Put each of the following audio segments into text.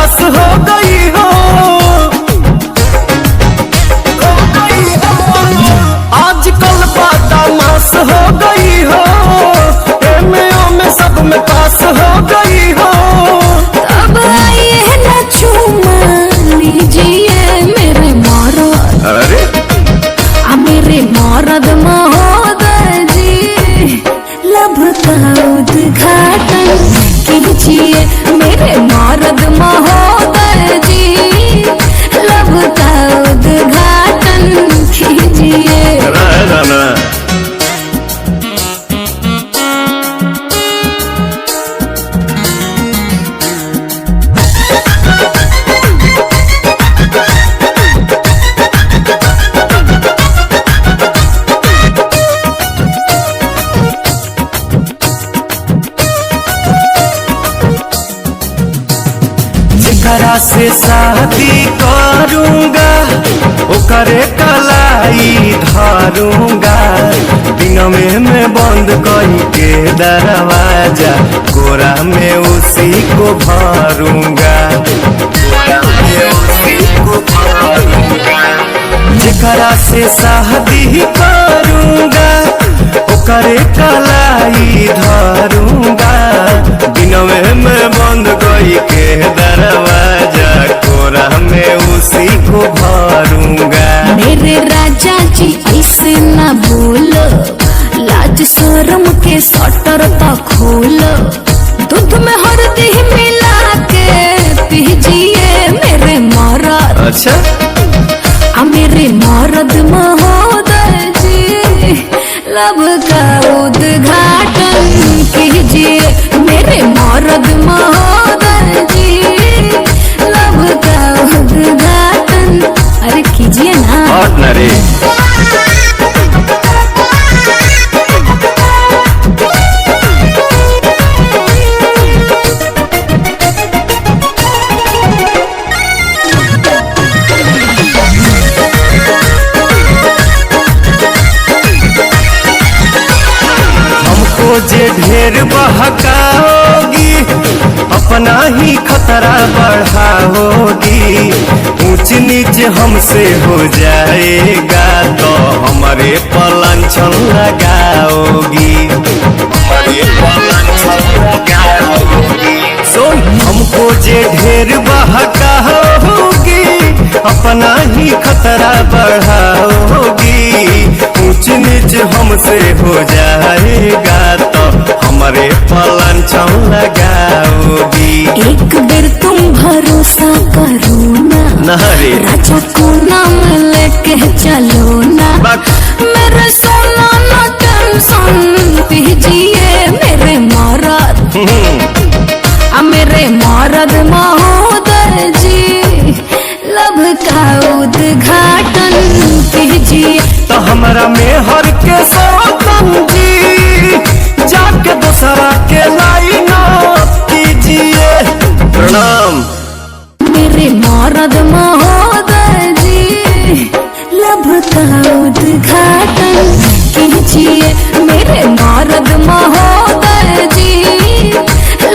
पास हो गई हो। आजकल बदमाश हो गई हो, एमओ में सब में पास हो गई हो। अब आइए ना चूमा लीजिए मेरे मरद, अरे मेरे मरद महोदय जी, लब का उद्घाटन कीजिए मेरे मरद महोदय जी, लब का उद्घाटन कीजिए। ना जेकरा से शादी करूंगा ओकरे कलाई धरूंगा, दिन में बंद कई के दरवाजा, कोरा में उसी को भरूंगा, कोरा में उसी को भरूंगा। जेकरा से शादी करूंगा ओकरे कलाई धरूंगा, दिन में बंद कई के दरवाजा, कोरा में उसी को भरूंगा। मेरे राजा जी ऐसे न बोलो, लाज शर्म के शटर तो खोलो, दूध में हल्दी मिला के पीजिए मेरे मरद। अच्छा मेरे मरद महोदय जी, लब का उद्घाटन कीजिए मेरे मरद महोदय जी, लब का उद्घाटन अरे कीजिए ना। और न रे जे ढेर बहकाओगी अपना ही खतरा बढ़ाओगी, ऊंच नीच हमसे हो जाएगा तो हमारे पलांछन लगाओगी, हमारे पलांछन लगाओगी। सुन हमको जे ढेर बहकाओगी अपना ही खतरा बढ़ाओगी, ऊंच नीच हमसे हो जाएगा तो हमारे पलांछन लगाओगी। एक बेर तुम भरोसा करो ना, राजा को नाम लेके चलो ना, मेरे सोना ना टेंशन पीजिए मेरे मरद, मेरे मरद महोदय जी, लब का उद्घाटन कीजिए। तो हमारा मेहर के सौतन जी, जाके दूसरा के लाइन कीजिए। प्रणाम मेरे मरद महोदय जी, लब का उद्घाटन कीजिए मेरे मरद महोदय जी,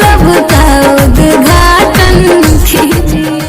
लब का उद्घाटन कीजिए।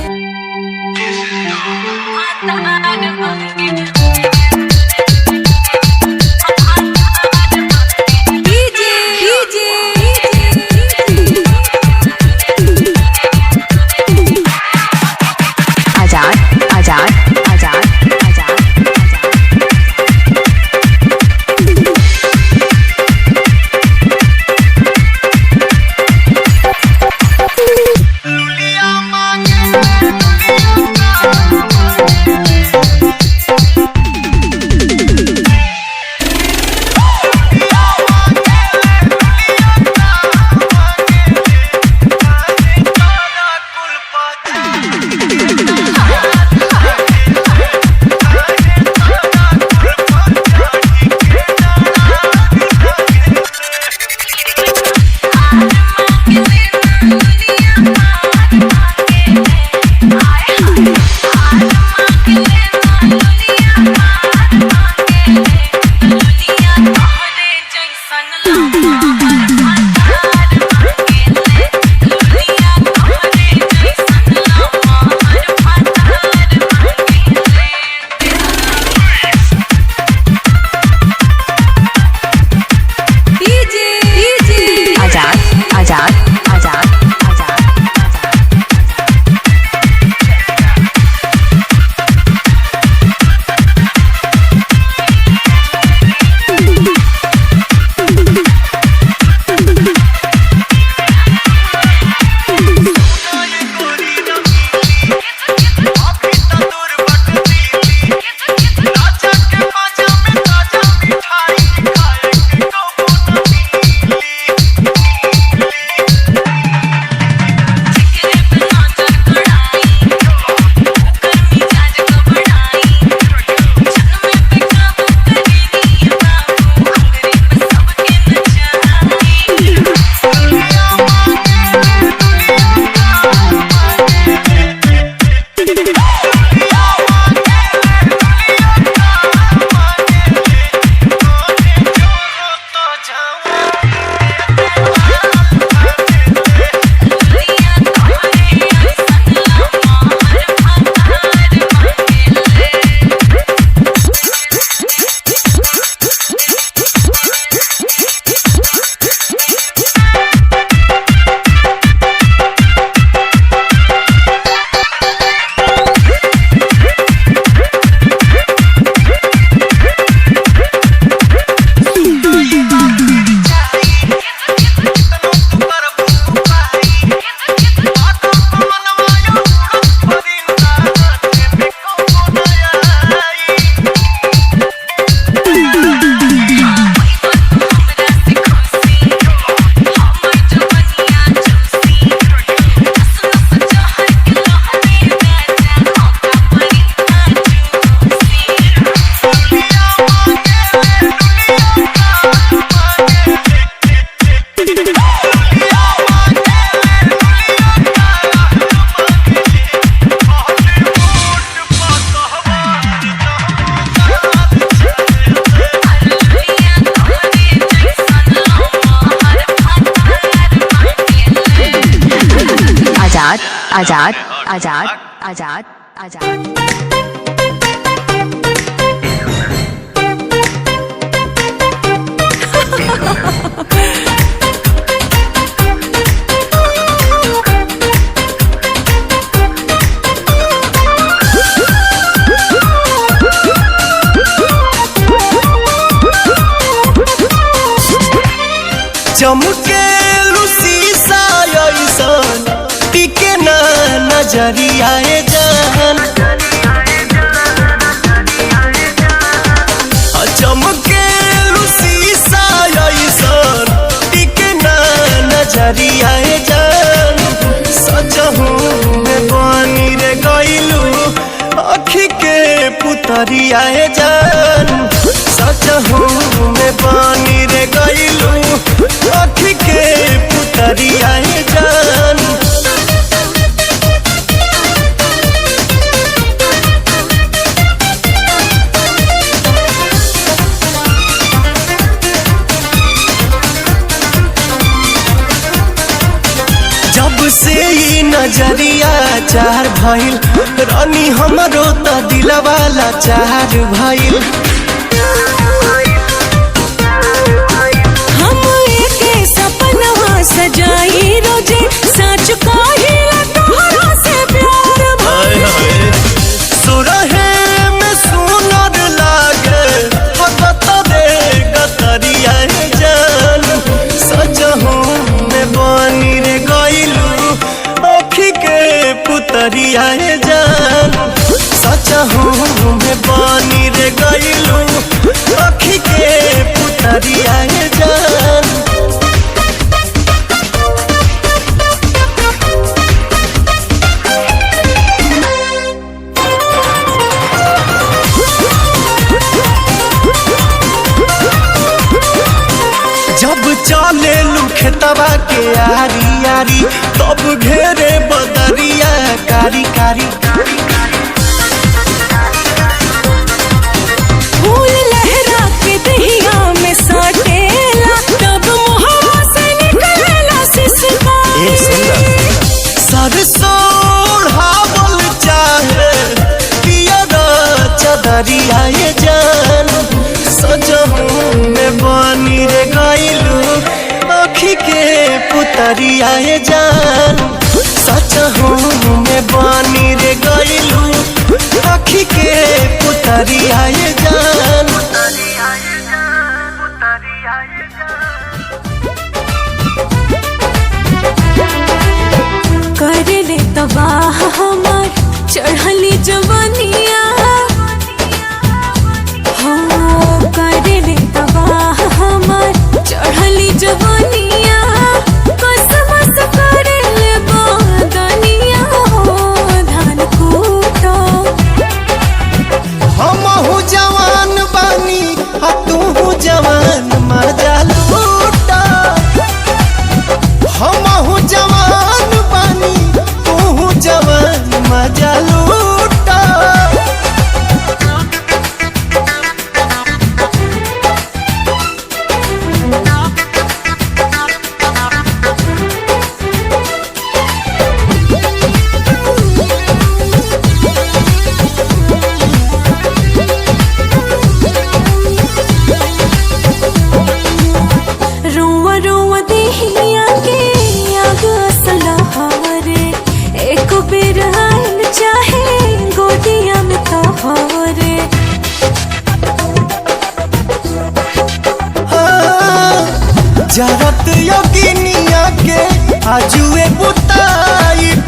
आजाद आजाद आजाद आजाद। चमके शीशा ऐसन टिके ना नजरिया जान। चमके शीशा ऐसन टिके ना नजरिया जान। सजहू में बनी रे गइलू अखी के पुतरिया जान। सजहू में बनी रे गइलू अखी के पुतरिया जान। जब से ही नजरिया चार भइल रानी हमरो त दिलवाला चार भइल। सजाई रोजे सच कहिला तोहरा से प्यार भइल। सुरहे में सुनर लागे हगत रे गतरिया जान। सजहू में बनी रे गइलू अखी के पुतरिया जान। सजहू में बनी रे गइलू अखी के पुतरिया जान। जब चले खेतवा के आरी आरी तब घेरे बदरिया कारी कारी। फूल लहरा के दहिया में साटेला तब मुहवा से निकलेला सिसकारी। सरसों ओढ़ावल चाहे पियर चदरिया जान। सजहू में बनी रे गइलू अखी के पुतरिया जान। सजहू में बनी रे गइलू अखी के पुतरिया जान। कर ले तबाह हमार चढ़ली जवानिया। कर ले तबाह हमार चढ़ली जवानिया। कसमस कर ले बादनिया धान कूटो। हमहू जवान बानी तू जवान मजा लूटा। हमहू जवान बानी तू जवान मजा लूटा। रुआ रुआ देहिया के आग असलहरे एक बेर आइल चाहे गोदिया में तोहरे। जरत योगिनिया के आजुए बुताइब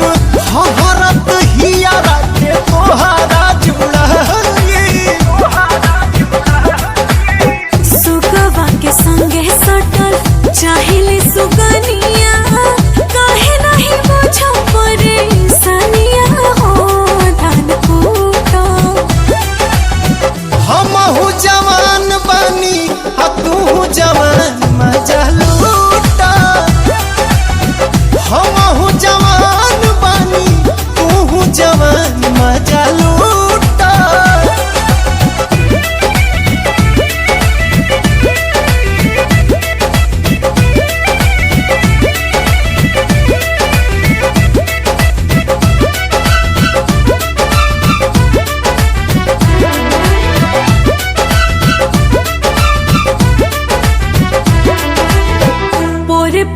हरत हियारा के तोहारा जुड़ाई। सुगवा के संगे सटल चाहिले सुगनिया। काहे नहीं बुझो परेशानिया हो धान कूटो। हमहू जवान बानी तू जवान मजा लूटा। हमहू जवान बानी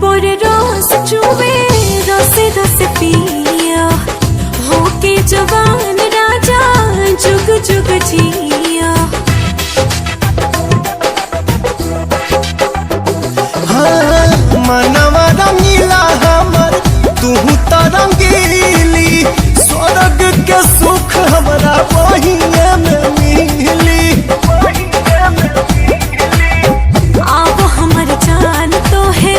पोरे रोज चुवे रसे रसे पिया होके जवान राजा जुग जुग जिया। हाँ, मनवा रंगीला हमर तू तो रंगीली, स्वर्ग के सुख हमरा वहीए में मिली। आप हमर जान तो है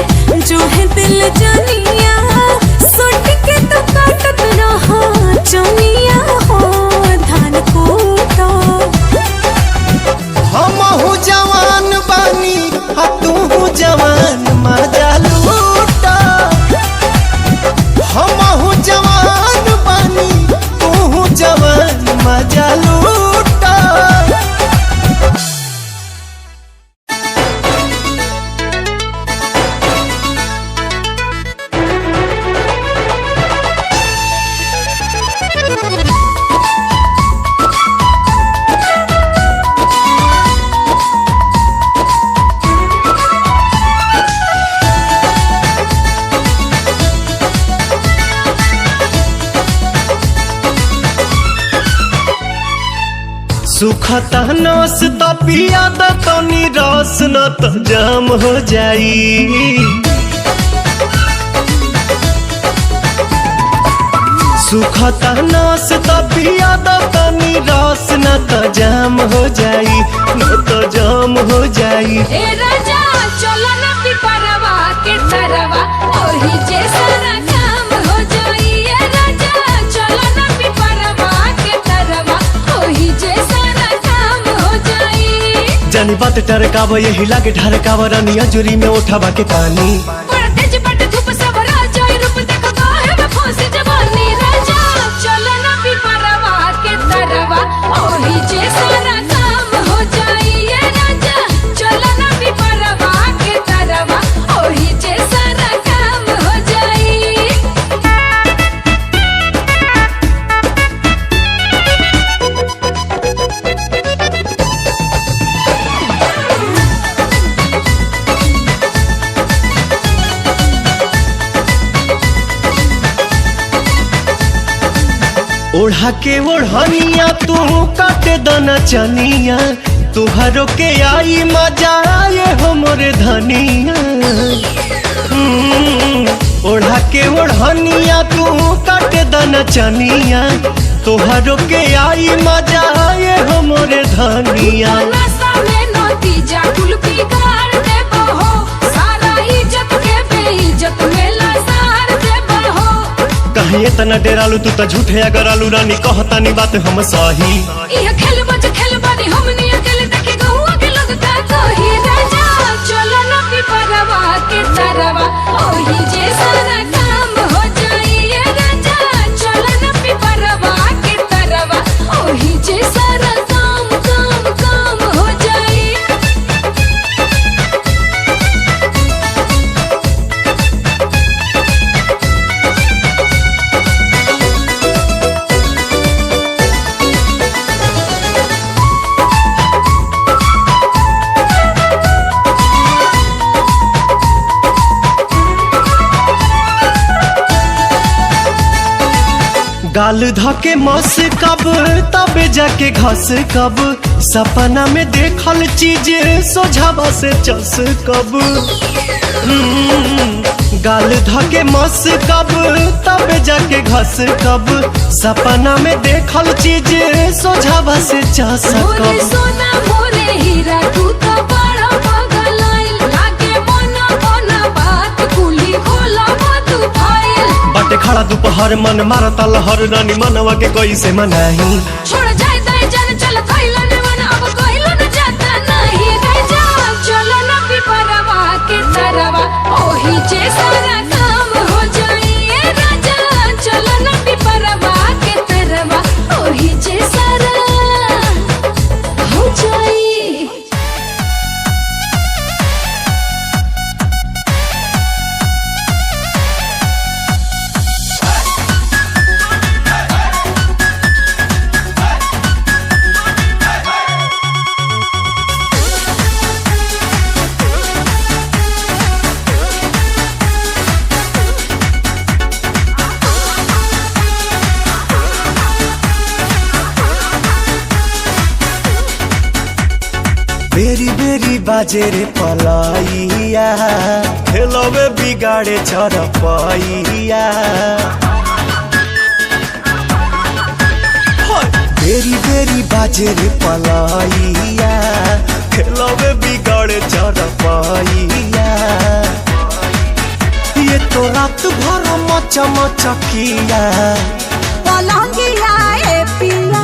जो है दिल जानिया, सुट के तो काटत रहा चनिया हो धान कूटो। हमहू जवान बानी आ तू जवान मजा लूटा। हमहू जवान बानी तू जवान मजा लूटा। सुखता नस त पिया द तनी रस न त जाम हो जाई। सुखता नस त पिया द तनी रस न त जाम हो जाई, न त जाम हो जाई। ए राजा चलो ना पिपरवा के तरवा ओही जे सारा काम हो जाई। ए राजा चलो ना पिपरवा के तरवा ओही जे सारा काम हो जाई। जानी बात टरकाव यही लागे ढरकाव रानिया जुरी में उठावा के पानी। बड़ा तेज बट धूप सब राजा रूप देखो काहे में फंसी जवानी। राजा चलो ना पिपरवा के तरवा ओही जे सारा काम हो जाई। ए राजा चलो ना पिपरवा के तरवा ओही जे सारा काम हो जाई। ओढ़ा के ओढ़निया तू काटे दना चनिया, तुहरो के आई मजा आए हमरे धनिया। ओढ़ा के ओढ़निया तू काटे दना चनिया, तुहरो के आई मजा आए हमरे धनिया। नशा में नतीजा कुल बिगाड़ देबो हो, सारा इज्जत के बेइज्जत में लसार देबो हो। कहीं इतना डेरालू तू तो झूठे अगर आलू रानी कहतानी बात हम सही। इह खेल बानी हमनी अकेले देखे गहुआ के लोग का कही। राजा चलो ना पिपरवा के तरवा ओही जे सारा काम हो जाई। ए राजा चलो ना पिपरवा के तरवा ओही जे सारा काम काम काम हो जाई। गाल धके मस कब तबे जाके घस कब, सपना में देखल चीज सोझावा से चस कब। गाल धके मस कब तबे जाके घस कब, सपना में देखल चीज सोझावा से चस मोरे कब। सोना मोरे हीरा तू तो बड़ा पगलाइल लागे मना मना बात कुली खोला तू फाइल। बाटे खड़ा दोपहर मन मारता लहर रानी मनवा के कैसे मनाही। छोड़ जाए दाई जान चल कइला ने मन अब कइला न जाता नहीं। राजा चलो ना पिपरवा के तरवा ओही जे सारा काम हो जाई। ए राजा चलो ना पिपरवा के तरवा ओही जे सारा हो जाई। बाजे रे पलाइया, खेलवे बिगाड़े चरपैया। बेरी बेरी बाजे रे पलाइया, खेलवे बिगाड़े चरपैया। ये तो रात भर मचा मचकिया, पलंगिया ए पिया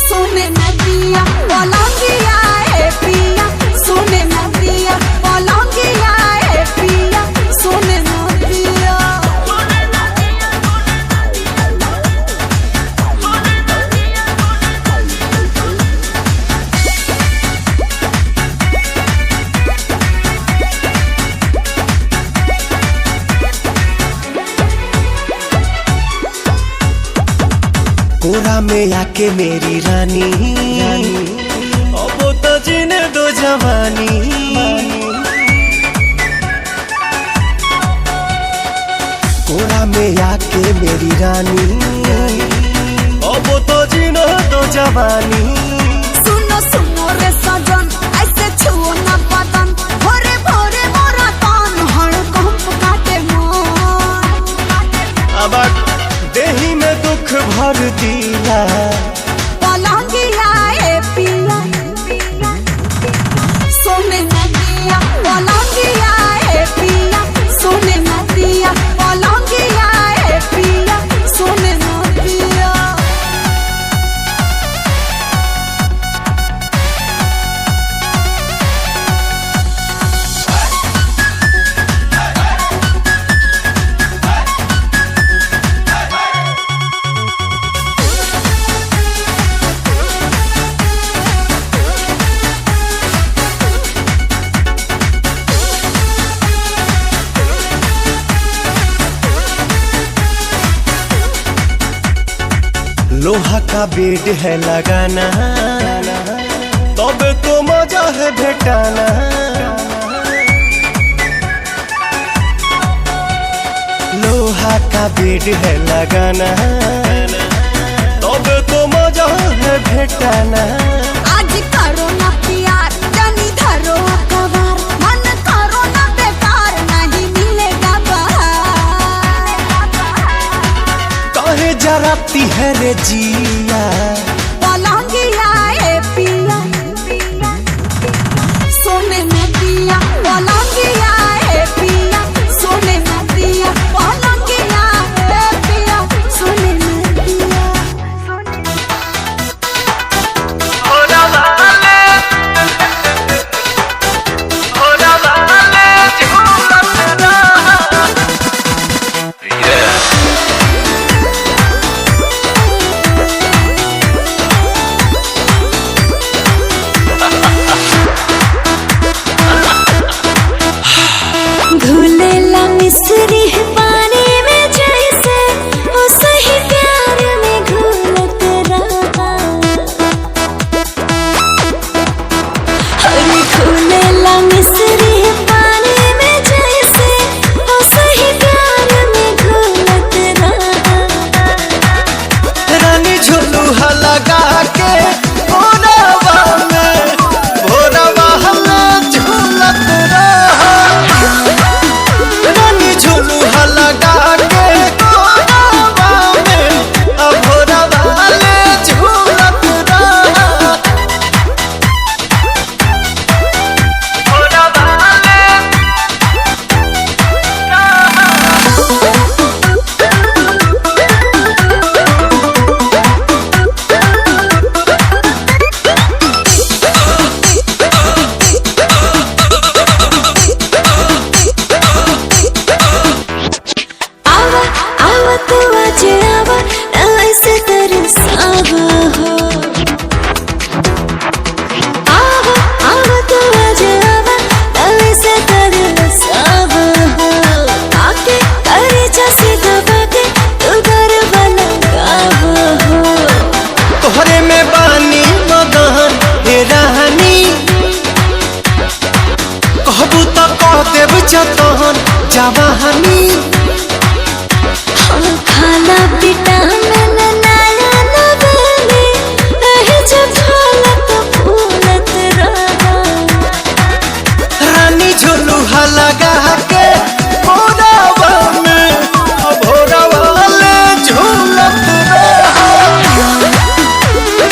सोने न दिया, पलंगिया ए पिया सोने न दिया, पलंगिया ए पिया सोने न दिया। कोरा में आके मेरी रानी, अब तो जीने दो जवानी। कोरा में आके मेरी रानी, अब तो जीने दो जवानी। सुनो सुनो रे सजन, ऐसे छुओ न बदन, भोरे भोरे मोरा तन हड़कंप काटे मन। अब देही में दुख भर दिया, पलंगिया ए पिया सोने न दिया, पलंगिया ए पिया सोने न दिया, पलंगिया ए पिया सोने न दिया। लोहा का बेड है लगाना, तब तो मजा है भेटाना। लोहा का बेड है लगाना, तब तो मजा है भेटाना। आज करो न प्यार जानी धरो अखबार, मन करो न बेकार नहीं मिलेगा बाहर। काहे जराती है रे जिया, पलंगिया ए पिया सोने न दिया, पलंगिया ए पिया सोने न दिया, पलंगिया ए पिया सोने न दिया। घुलेला मिस्री है पानी में जैसे, ओ सही प्यार में घुलत रहा। अरे घुलेला मिस्री है पानी में जैसे, ओ सही प्यार में घुलत रहा। रानी झुलुहा लगा के भोरवा में, भोरवा हमें झूलत रहा। रानी झुलुहा लगा के भोरवा में, भोरवा ले झूलत रहा। भोरवा ले आवा आवा तू आज आवा, ऐसे तरसावा हो। आवा आवा तू आज आवा, ऐसे तरसावा हो। आके करे जैसे दबा के तू गरबा लगावा हो। तोहरे में बानी मगन हे रानी, कहबू तो कह देव जतन जवानी। खाना विटामिन नया नवाले, एही जब फूलत फूलत रहा। झुलुहा लगा के भोरावा में भोरावा ले झूलत रहा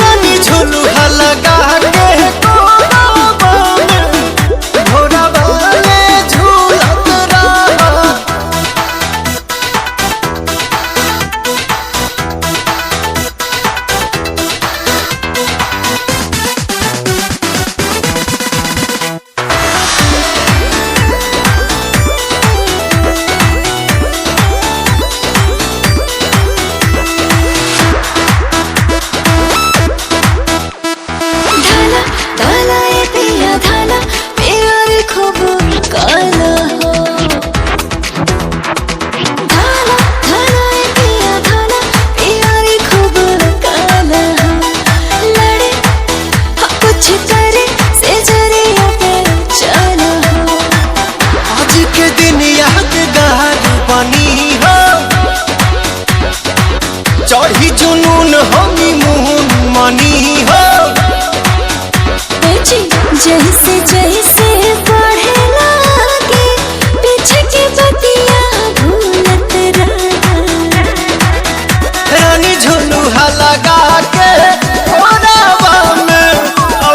रानी झुलुहा लगा के भोरावा में भोरावा ले झूलत रहा। चढ़ी जुनून हनीमून मनी हो जैसे जैसे बढ़े लागे पीछे की बतिया भूलत रहा रानी झुलुहा लगा के भोरावा में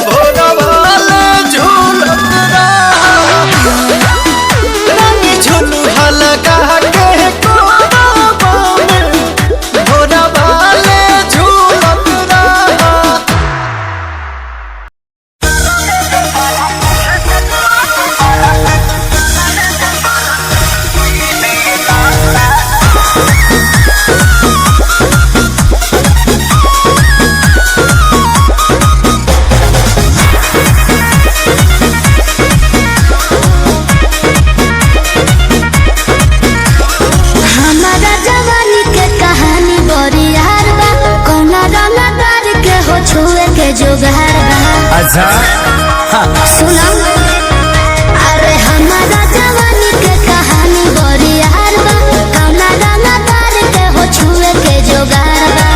भोरावा ले झूलत रहा रानी झुलुहा लगा के भोरावा में भोरावा ले झूलत रहा। हमारा जवानी के कहानी बड़ी यार बा कौना रंगदार के हो छुए के जोगार बा। अच्छा सुना अरे हमारा जवानी के कहानी बड़ी यार बा कौना रंगदार के हो छुए के जोगार बा।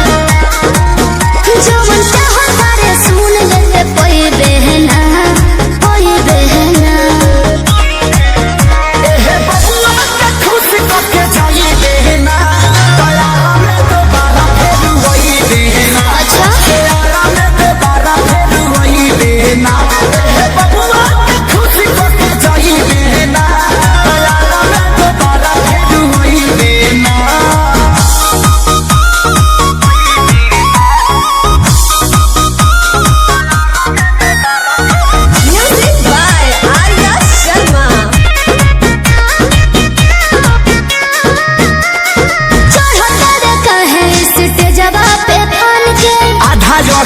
जवन चाहो तारे सुन ले कोई बहना कोई बहना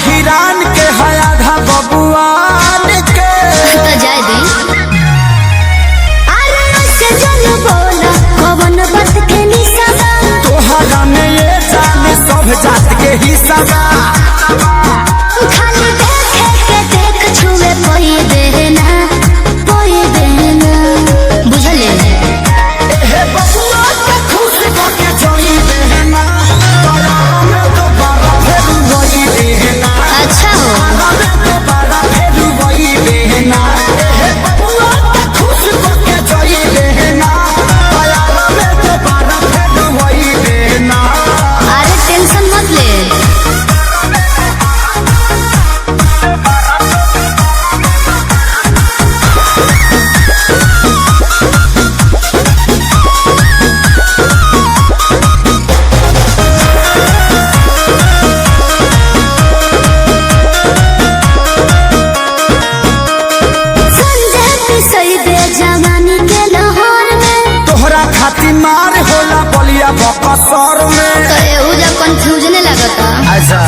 हिरान के है आधा बबुआन के तो जाए दी अरे उससे जल बोला कवन बात के निशाना तोहरा में ये जान सब जात के हिस्सा खाली देखे के देख छुए कोई देना बुझले बबुआ के खुश करके जोई बहना तोरा में तो बारा फेर वही बहना अच्छा हो तो बारा फेर वही बहना बबुआ के खुश करके जोई बहना तोरा में तो बारा फेर वही बहना। अरे टेंशन मत ले जवानी के लाहौर में तोहरा खातिर मार होला बलिया बकसर में तो एहुजा कंफ्यूजन लगता। अच्छा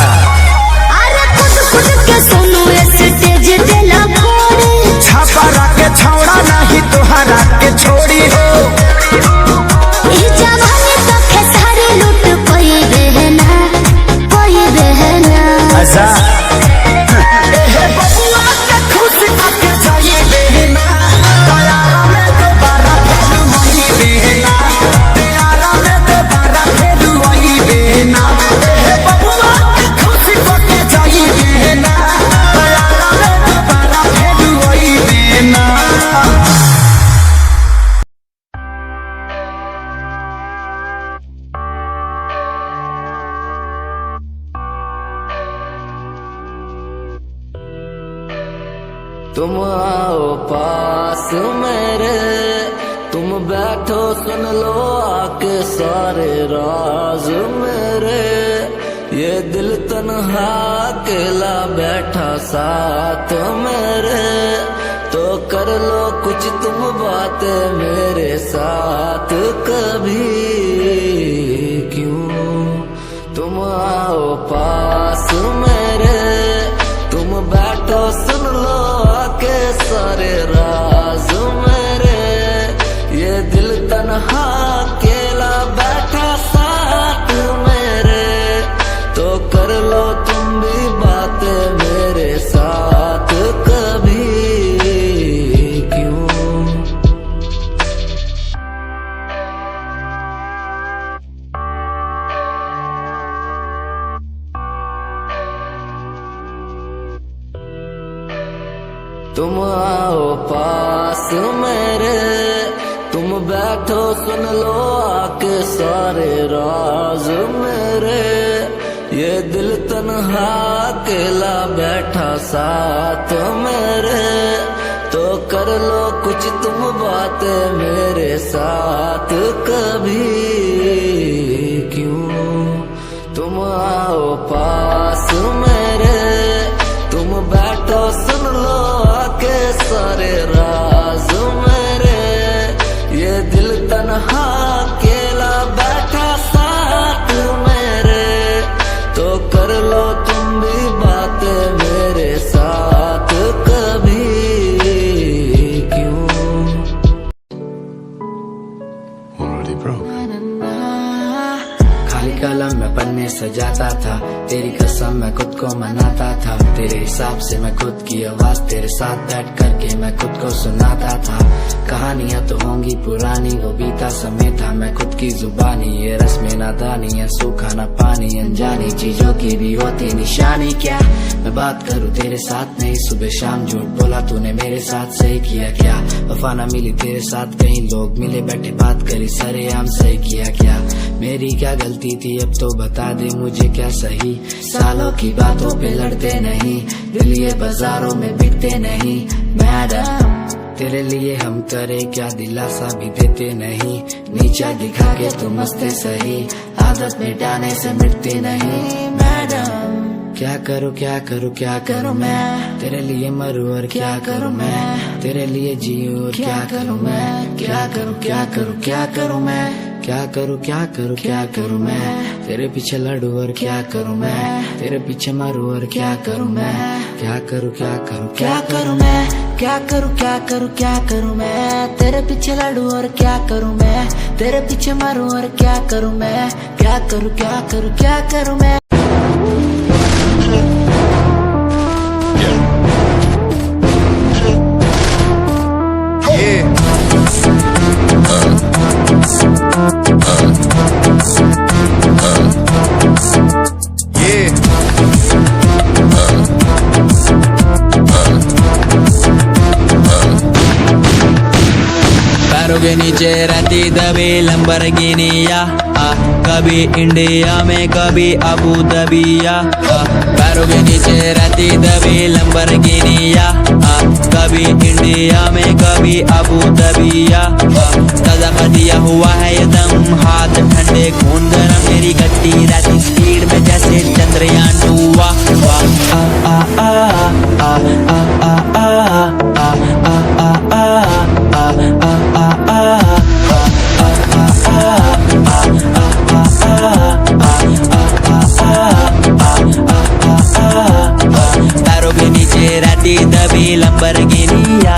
अरे खुद के सुनो स्टेज पे लगोरे छापा के छौड़ा नहीं तोहरा के छोड़ी हो ई जवानी तो खेसारी लूट कोई बहना अच्छा बबुआ के खुश करके जाई बहना तोरा में तो बारा फेर वही बहना तोरा में तो बारा फेर वही बहना बबुआ के खुश करके जाई बहना तोरा तुम आओ पास मेरे, तुम बैठो सुन लो आके सारे राज मेरे। ये दिल तन्हा अकेला बैठा साथ मेरे, तो कर लो कुछ तुम बातें मेरे साथ कभी। क्यों तुम आओ पास मेरे, तुम बैठो सुन लो आके सारे राज मेरे। ये दिल तन्हा अकेला बैठा साथ मेरे, तो कर लो तुम भी बातें मेरे साथ कभी। क्यों तुम आओ पास मेरे, तुम बैठो सुन लो आके सारे राज मेरे। ये दिल तन्हा अकेला बैठा साथ मेरे, तो कर लो कुछ तुम बातें मेरे साथ कभी। क्यों तुम आओ पास मेरे, तुम बैठो सुन लो आके सारे राज मेरे। ये दिल तन्हा अकेला बैठा साथ मेरे, तो कर लो तुम भी बातें मेरे साथ कभी। क्यों already broke. खाली कलम में पन्ने सजाता था, तेरी कसम मैं खुद को मनाता था। तेरे हिसाब से मैं खुद की आवाज तेरे साथ बैठ करके मैं खुद को सुनाता था। कहानियां तो होंगी पुरानी, वो बीता समय था मैं खुद की जुबानी। ये रस्में नादानी है, सूखा ना पानी, अनजानी चीजों की भी होती निशानी। क्या मैं बात करूं तेरे साथ नहीं, सुबह शाम झूठ बोला तूने मेरे साथ, सही किया क्या? वफा ना मिली तेरे साथ, कई लोग मिले बैठे बात करी सरेआम, सही किया क्या? मेरी क्या गलती थी अब तो बता दे मुझे, क्या सही? सालों की बातों पे लड़ते नहीं, दिल ये बाजारों में बिकते नहीं। मैडम तेरे लिए हम करे क्या, दिलासा भी देते नहीं। नीचा दिखा के तुम हंसते सही, आदत मिटाने से मिटती नहीं। मैडम क्या करूँ क्या करूँ क्या करूँ मैं, तेरे लिए मरूँ और क्या करूँ मैं, तेरे लिए जीऊँ और क्या करूँ मैं। क्या करूँ क्या करूँ क्या करूँ मैं, क्या करूँ क्या करूँ क्या करूँ मैं, तेरे पीछे लड़ूँ और क्या करूँ मैं, तेरे पीछे मरूँ और क्या करूँ मैं। क्या करूँ क्या करूँ क्या करूँ मैं, क्या करूँ क्या करूँ क्या करूँ मैं, तेरे पीछे लड़ूँ और क्या करूँ मैं, तेरे पीछे मरूँ और क्या करूँ मैं। क्या करूँ क्या करूँ क्या करूँ मैं। पैरों के नीचे रहती दबी लंबरगिनिया, कभी इंडिया में कभी अबू दबिया। पैरों के नीचे रहती दबी लंबरगिनिया, कभी इंडिया में कभी अबू दबिया। ताजा कर दिया हुआ है ये दम, हाथ ठंडे खून गरम, मेरी गड्डी रहती स्पीड में जैसे चंद्रयान 2। आ आ आ आ आ आ आ आ आ आ पैरों के नीचे रहती दबी लंबरगिनिया,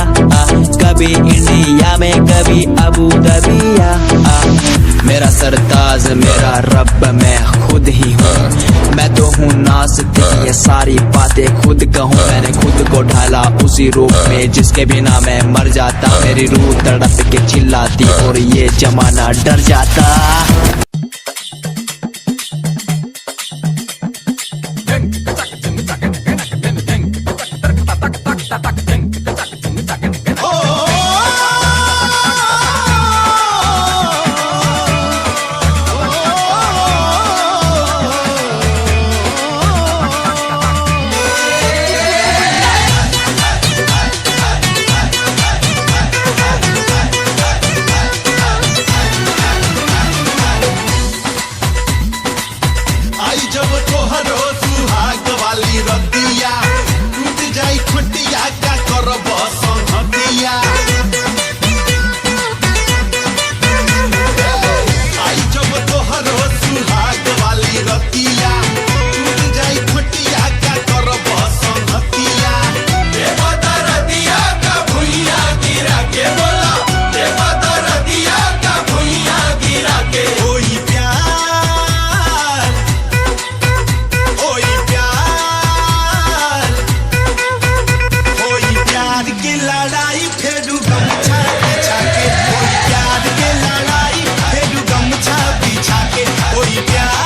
कभी इंडिया में कभी अबू दबिया। मेरा सरताज मेरा रब मैं खुद ही हूँ, मैं तो हूँ नाज़ ये सारी बातें खुद कहूँ। मैंने खुद को ढाला उसी रूप में जिसके बिना मैं मर जाता। मेरी रूह तड़प के चिल्लाती और ये जमाना डर जाता। लड़ाई फेरू गमछा बिछा के कोई प्यार के लड़ाई फेरू गमछा बिछा के कोई प्यार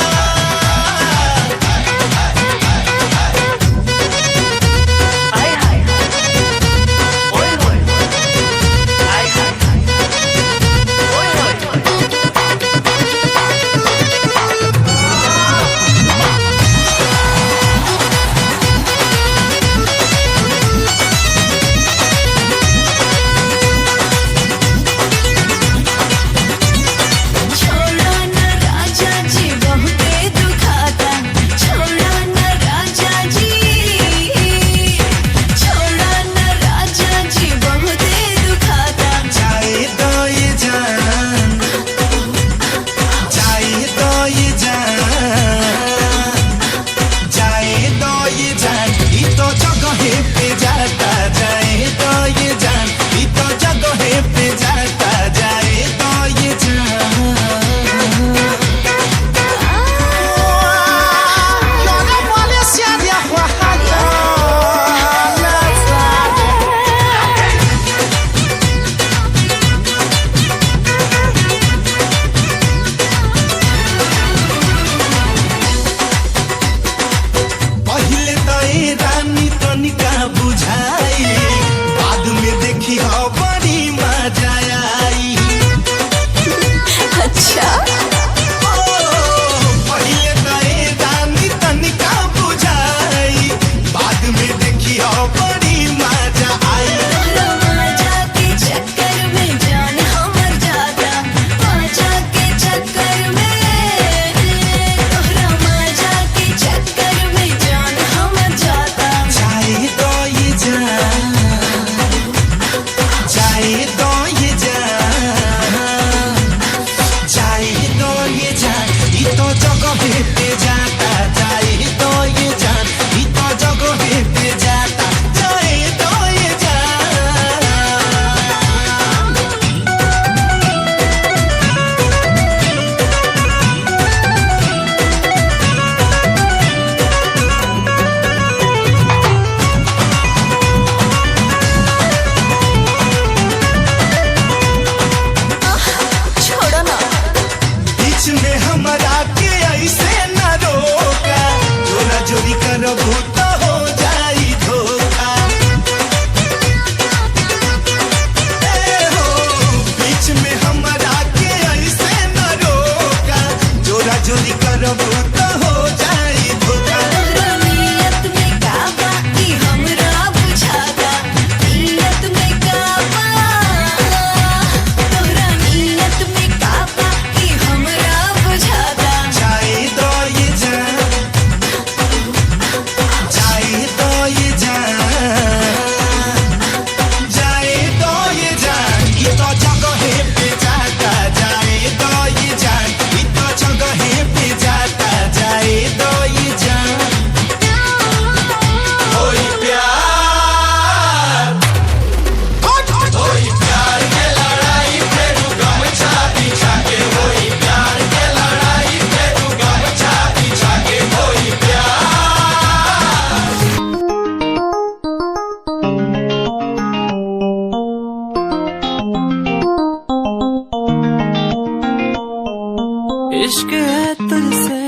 इश्क है तुझसे,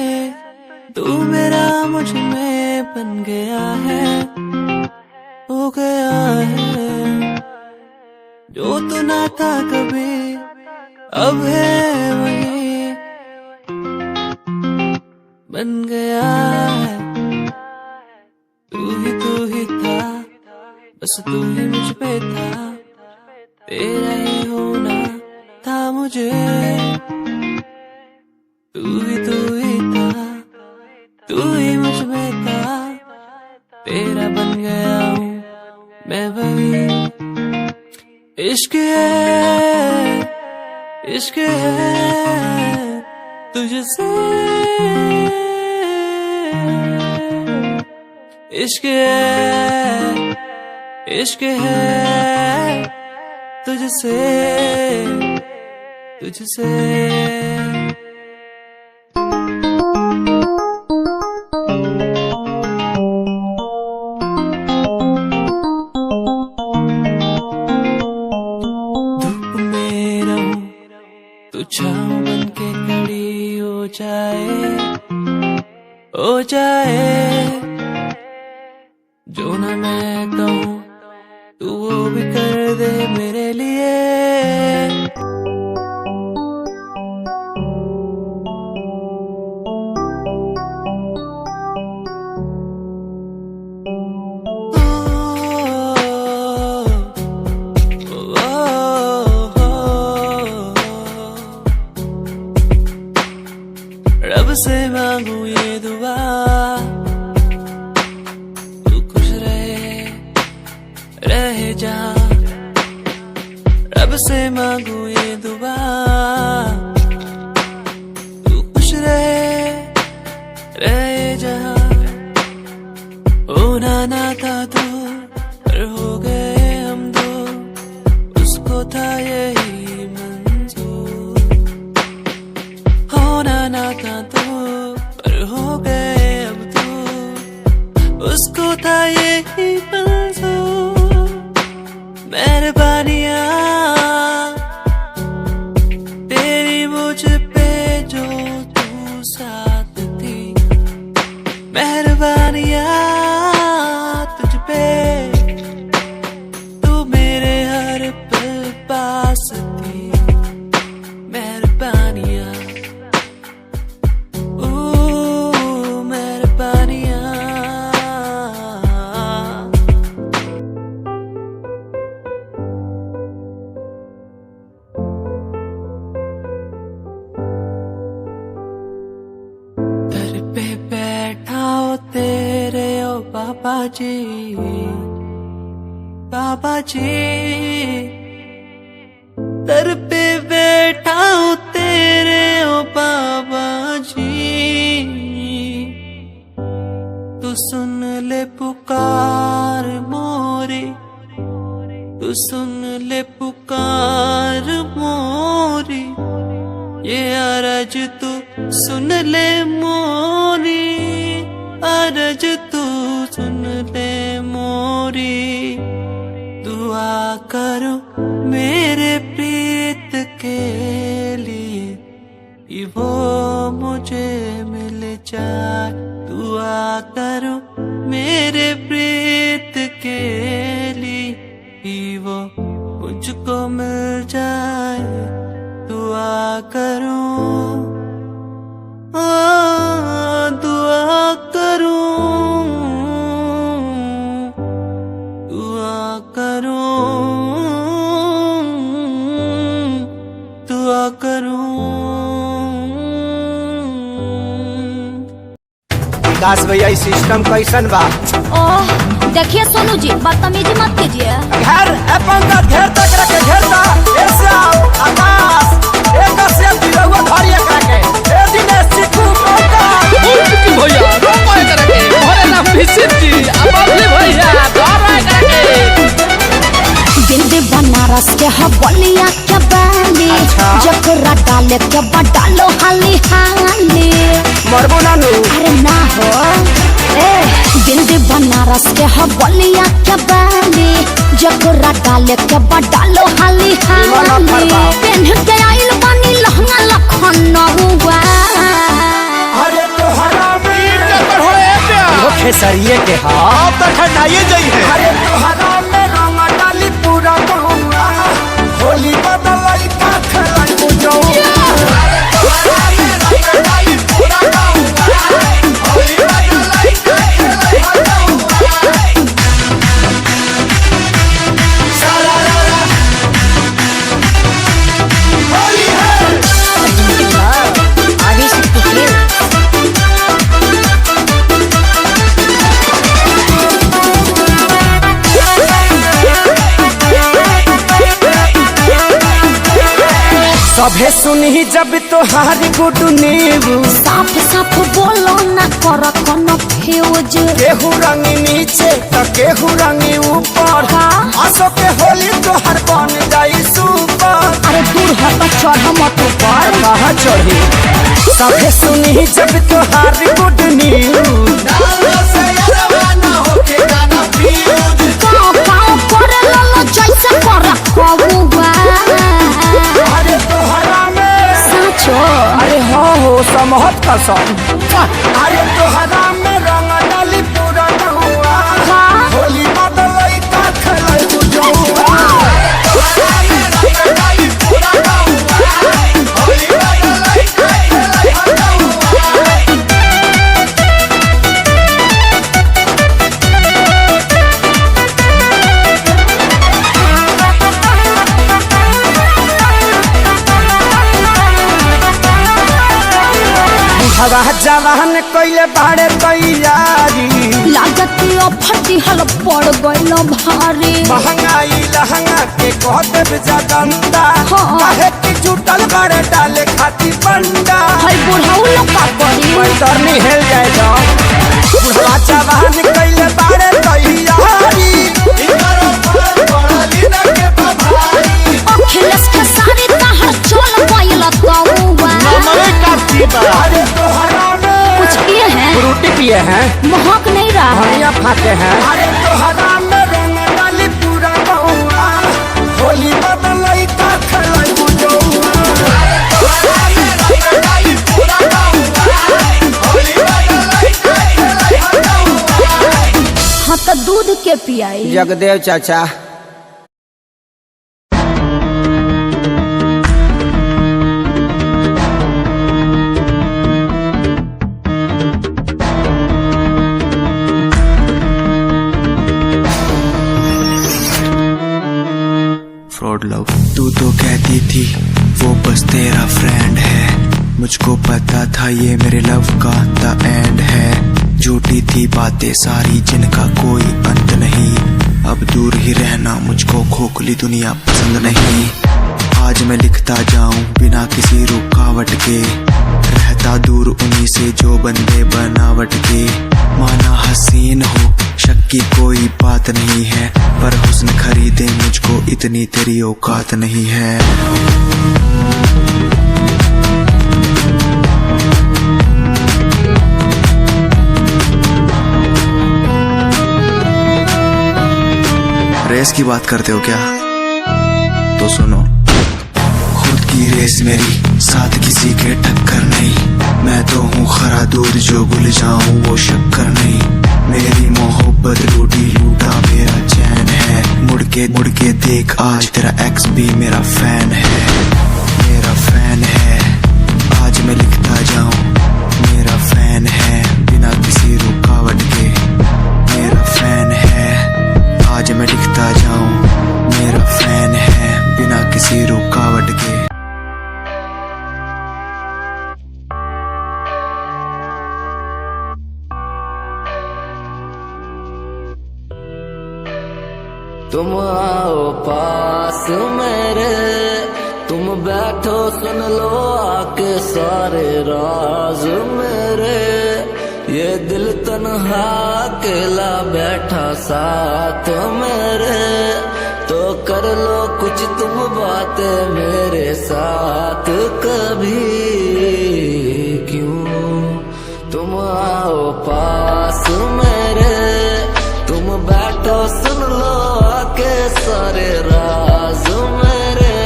तू मेरा मुझ में बन गया है, हो गया है। जो तू ना था कभी अब है वही बन गया है। तू ही था, बस तू ही मुझ पे था, तेरा ही होना था मुझे। तू ही था, तू ही मुझ में था, तेरा बन गया हूँ मैं वही। इश्क है, इश्क है तुझसे, इश्क है, इश्क है तुझसे, तुझसे। तू छाँव बन के खड़ी हो जाए जो ना मैं कहूँ तू वो भी कर दे मेरे लिए। रब से मांगू ये दुआ तू खुश रहे जा। रब से मांगू ये दुआ तू खुश रहे जा। होना ना था तो पर हो गए हम दो, उसको था यही मंजूर। होना ना था तो पर हो गए अब तो, उसको था यही मंजूर। मेहरबानियाँ तेरी मुझ पे जो तू साथ थी, मेहरबानियाँ तुझ पे तू मेरे हर पल पास थी। मेहरबानियाँ बाबा जी दर पे बैठा हूँ तेरे ओ बाबा जी। तू सुन ले पुकार मोरी, तू सुन ले पुकार मोरी, ये अरज तू सुन ले मोरी, अरज तू सुन ले मोरी। दुआ करो मेरे प्रीत के लिए कि वो मुझे मिल जाए। दुआ करो मेरे प्रीत के लिए कि वो मुझको मिल जाए। दुआ करो दुआ करूं, दुआ करूं, दुआ करूं। विकास भैया इस सिस्टम कैसन बा? ओह देखिए सोनू जी बदतमीजी मत कीजिए। घर अपन का घेर तक रखे घेरता ऐसा आकाश एक से दिलवा धरिए काके ए दिनेश चिकू मौका भैया रोपाए करके भरे ना फिसित जी अबले भैया धराए करके। बिंदी बनारस के हवलिया के बाली, जकरा डाले के बडालो हाली हाली। मरबो नानू अरे ना हो ए बिंदी बनारस के हवलिया के बाली, जकरा डाले के बडालो हाली हाली। पेन के आइल बानी लहंगा लखनऊआ। अरे तोहरा में कर होए प्या वो खेसरिए के हाथ तक हटाइए जाइए। अरे तोहरा में रंग डाली पूरा बहुआ, होली बदलाई का खलाई बुझो। अरे तोहरा में रंग डाली पूरा बहुआ, होली बदलाई का खलाई बुझो। सारा रारा होली है आगे से पूछिए। सभे सुनी जब तोहारी गुड न्यूज। साफ साफ बोलो ना कर कोनो फ्यूज। केहू रंगी नीचे तो केहू रंगी ऊपर, आसो के होली तोहर बन जाई सुपर। अरे दूर हट चढ़ मत ऊपर। कहाँ चढ़ी सभे सुनी जब तोहारी गुड न्यूज। पाँव करे ललो जैसे कर खबुआ। अरे तोहरा में बहुत कसम। अरे तोहरा में रंग डाली पूरा गहुआ, होली बदलई का खेलै बुझौआ। तोहरा में रंग डाली पूरा गहुआ, होली बदलई का खेलै बुझौआ। हवा जवान कइले बाड़े तैयारी, लागत फटी हल पड़ गइल भारी। महंगाई लहंगा के कह देव जगंदा, हाँ। काहे कि जुटल बाड़े डाले खाती बंडा। हई बुढ़ाऊ लोग का करी, पैदर निहल जाए जा। बुढ़वा जवान कइले बाड़े तैयारी, इकरो पर पड़ली न के बभारी। अखिलेश के सारी तहर चल गइल तौवा। नमरे काटी बा। अरे तोहरा में कुछ किए हैं, फ्रूटी पिए हैं, महक नहीं रहा है। धनिया फाके हैं। अरे तोहरा में रंग डाली पूरा गहुआ, होली बदलई का खेलै बुझौआ। अरे तोहरा में रंग डाली पूरा गहुआ, होली बदलई का खेलै बुझौआ। हाँ तो दूध के पियाई। जगदेव चाचा फ्रॉड लव। तू तो कहती थी वो बस तेरा फ्रेंड है, मुझको पता था ये मेरे लव का द एंड है। झूठी थी बातें सारी जिनका कोई अंत नहीं, अब दूर ही रहना मुझको खोखली दुनिया पसंद नहीं। आज मैं लिखता जाऊं बिना किसी रुकावट के, रहता दूर उन्हीं से जो बंदे बनावट के। माना हसीन हो शक की कोई बात नहीं है, पर हुस्न खरीदे मुझको इतनी तेरी औकात नहीं है। रेस की बात करते हो क्या? तो सुनो, खुद की रेस मेरी साथ किसी के टक्कर नहीं। मैं तो हूँ खरा दूध जो गुल जाऊं वो शक्कर नहीं। मेरी मोहब्बत लूटी लूटा मेरा चैन है, मुड़ के देख आज तेरा एक्स भी मेरा फैन है, मेरा फैन है। आज मैं लिखता जाऊं मेरा फैन है, बिना किसी रुकावट के मेरा फैन है। आज मैं लिखता जाऊं मेरा फैन है, बिना किसी रुकावट के। तुम आओ पास मेरे, तुम बैठो सुन लो आके सारे राज मेरे। ये दिल तन्हा अकेला बैठा साथ मेरे, तो कर लो कुछ तुम बातें मेरे साथ कभी। क्यों तुम आओ पास मेरे, तुम बैठो सुन लो आके सारे राज मेरे।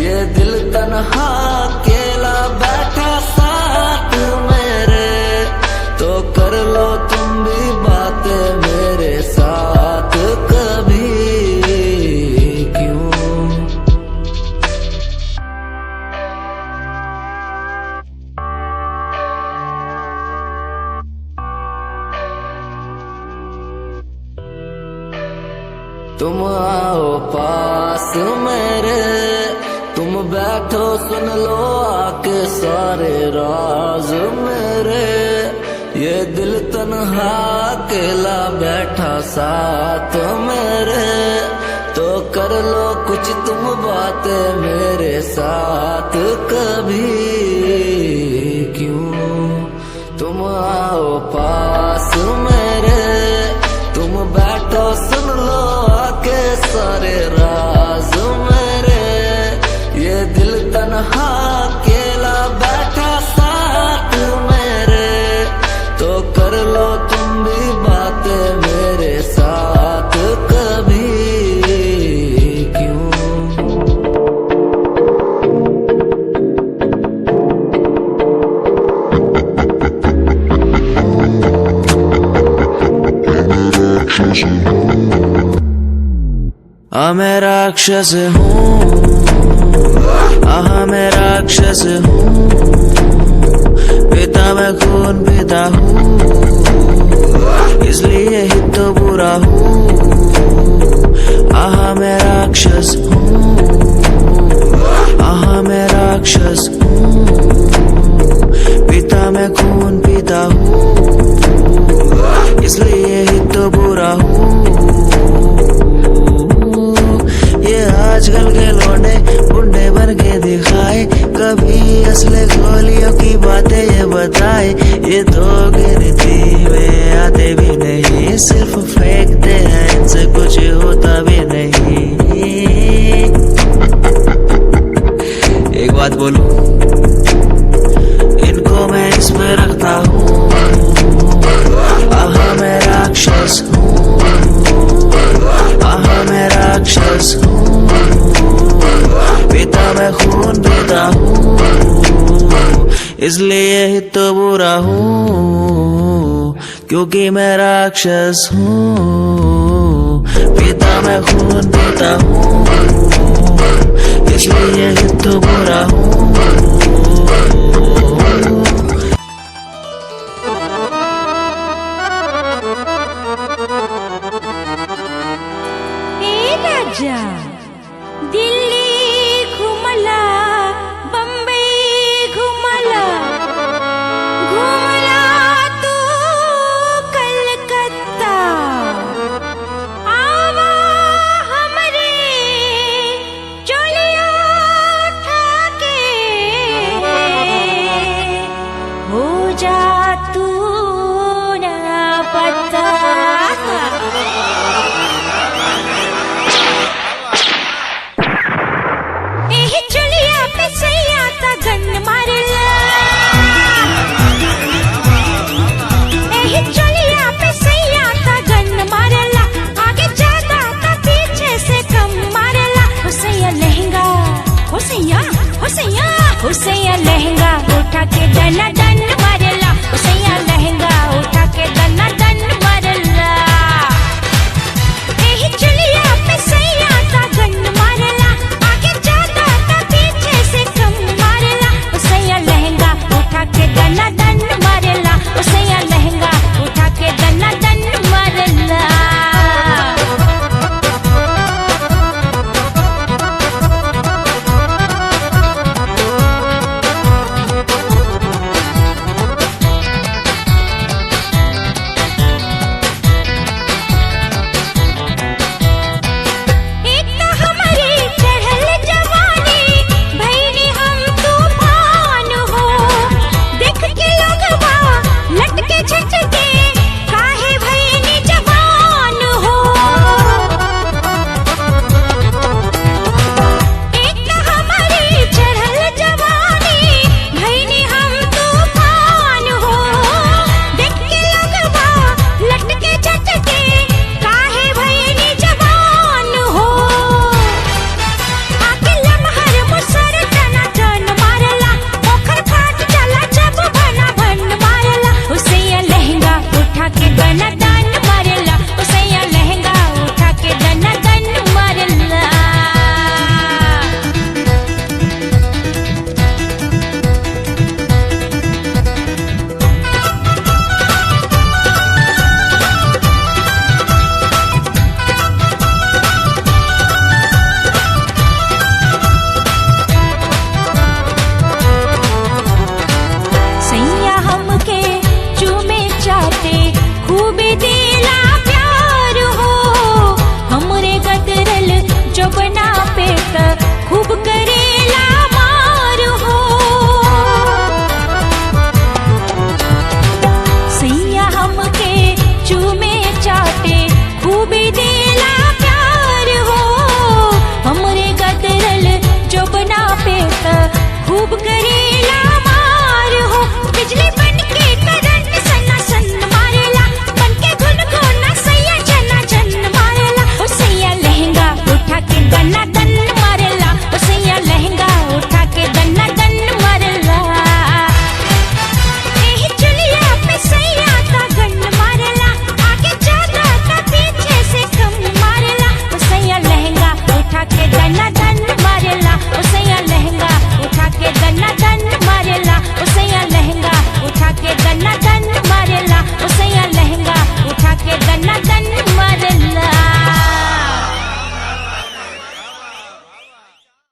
ये दिल तन्हा अकेला बैठा साथ मेरे, तो कर लो तुम भी बातें मेरे साथ कभी। क्यों तुम आओ पास मेरे, तुम बैठो सुन लो आके सारे राज मेरे। ये दिल तन्हा अकेला बैठा साथ मेरे, तो कर लो कुछ तुम बातें मेरे साथ कभी। क्यों तुम आओ पास मेरे, तुम बैठो सुन लो आके सारे राज मेरे। ये दिल तन्हा अकेला बैठा साथ मेरे, तो कर लो तुम भी बातें मेरे साथ कभी। क्यों मैं राक्षस हूँ, आहा मैं राक्षस हूँ, पिता मैं खून पीता हूँ, इसलिए ही तो बुरा हूँ। आहा मैं राक्षस हूँ, आहा मैं राक्षस हूँ, पिता मैं खून पीता हूँ, इसलिए ही तो बुरा हूँ। ये आजकल के लौंडे बुड्ढे बन के दिखाए, कभी असले गोलियों की बातें ये बताए। ये तो गिनती में आते भी नहीं, सिर्फ फेंकते हैं, इनसे कुछ होता भी नहीं। एक बात बोलूं, इनको मैं इसमें रखता हूँ, आहा मैं राक्षस हूँ, आहा मैं राक्षस हूँ, पिता मैं खून पीता हूँ, इसलिए ही तो बुरा हूँ, क्योंकि मैं राक्षस हूँ, पिता मैं खून पीता हूँ, इसलिए ही तो बुरा हूँ।